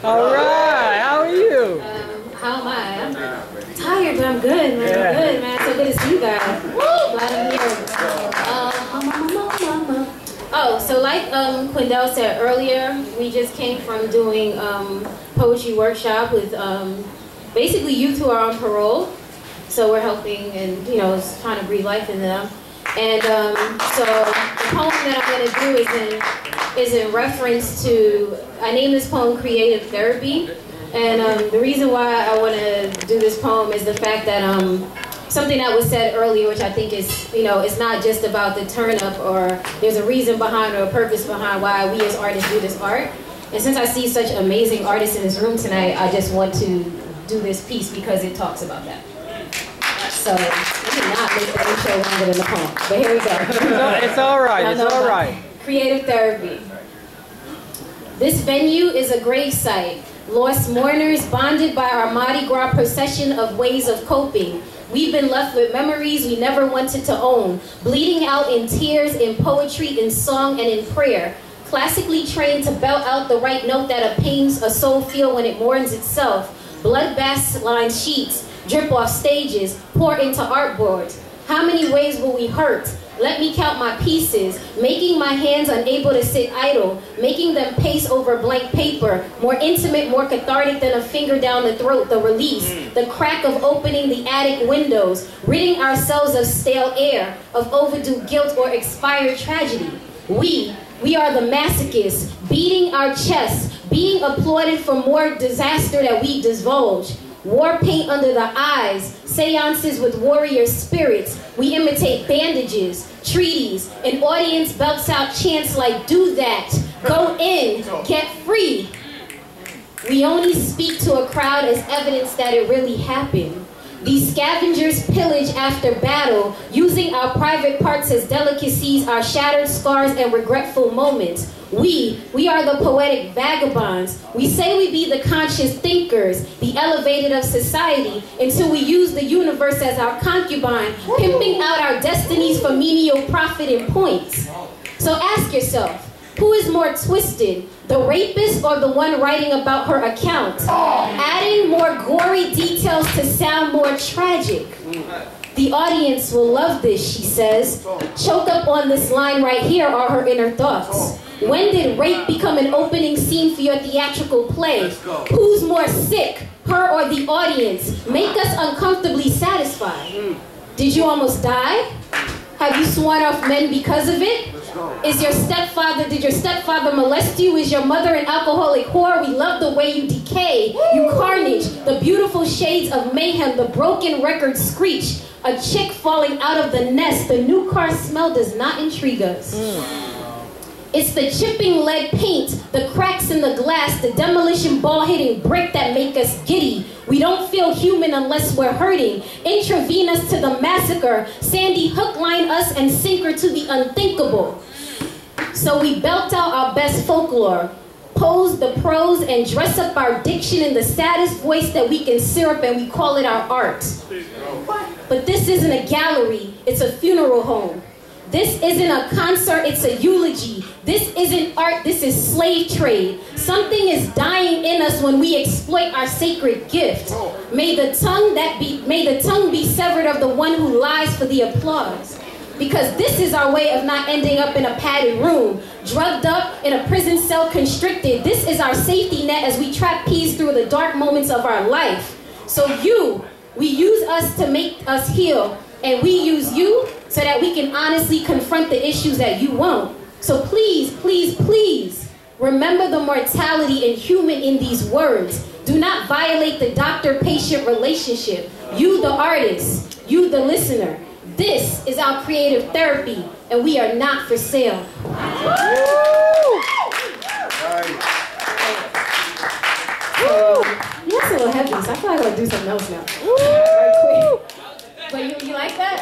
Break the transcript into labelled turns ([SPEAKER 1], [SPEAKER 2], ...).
[SPEAKER 1] All right, how are you?
[SPEAKER 2] How am I? I'm tired, but I'm good, man. I'm good, man. So good to see you guys. Woo! Glad I'm here. Oh, so like Quindell said earlier, we just came from doing poetry workshop with basically youth who are on parole. So we're helping and, you know, trying to breathe life in them. And so the poem that I'm going to do is in reference to, I named this poem Creative Therapy. And the reason why I want to do this poem is the fact that something that was said earlier, which I think is, you know, it's not just about the turn up, or there's a reason behind or a purpose behind why we as artists do this art. And since I see such amazing artists in this room tonight, I just want to do this piece because it talks about that. So, we did not make the intro longer than the poem, but here we go.
[SPEAKER 1] It's all right, it's all right.
[SPEAKER 2] Creative Therapy. This venue is a gravesite. Lost mourners bonded by our Mardi Gras procession of ways of coping. We've been left with memories we never wanted to own, bleeding out in tears, in poetry, in song, and in prayer. Classically trained to belt out the right note that pains a soul feel when it mourns itself. Blood-bath-lined sheets drip off stages, pour into artboards. How many ways will we hurt? Let me count my pieces, making my hands unable to sit idle, making them pace over blank paper, more intimate, more cathartic than a finger down the throat, the release, the crack of opening the attic windows, ridding ourselves of stale air, of overdue guilt or expired tragedy. We are the masochists, beating our chests, being applauded for more disaster that we divulge. War paint under the eyes, seances with warrior spirits. We imitate bandages, treaties. An audience belts out chants like, do that, go in, get free. We only speak to a crowd as evidence that it really happened. These scavengers pillage after battle, using our private parts as delicacies, our shattered scars and regretful moments. We are the poetic vagabonds. We say we be the conscious thinkers, the elevated of society, until we use the universe as our concubine, pimping out our destinies for menial profit and points. So ask yourself, who is more twisted, the rapist or the one writing about her account? Adding more gory details to sound more tragic. The audience will love this, she says. Choked up on this line right here are her inner thoughts. When did rape become an opening scene for your theatrical play? Who's more sick, her or the audience? Make us uncomfortably satisfied. Did you almost die? Have you sworn off men because of it? Did your stepfather molest you? Is your mother an alcoholic whore? We love the way you decay, you carnage, the beautiful shades of mayhem, the broken record screech, a chick falling out of the nest. The new car smell does not intrigue us. It's the chipping lead paint, the cracks in the glass, the demolition ball hitting brick that make us giddy. We don't feel human unless we're hurting. Intravenous to the massacre, Sandy Hook line us and sinker to the unthinkable. So we belt out our best folklore, pose the prose and dress up our diction in the saddest voice that we can syrup, and we call it our art. But this isn't a gallery, it's a funeral home. This isn't a concert, it's a eulogy. This isn't art, this is slave trade. Something is dying in us when we exploit our sacred gift. May the tongue be severed of the one who lies for the applause. Because this is our way of not ending up in a padded room, drugged up in a prison cell constricted. This is our safety net as we trap peace through the dark moments of our life. So we use us to make us heal, and we use you so that we can honestly confront the issues that you won't. So please, please, please, remember the mortality and human in these words. Do not violate the doctor-patient relationship. You, the artist, you, the listener. This is our creative therapy, and we are not for sale. That's a little heavy, so I feel like I'm gonna do something else now. Right quick. But you like that?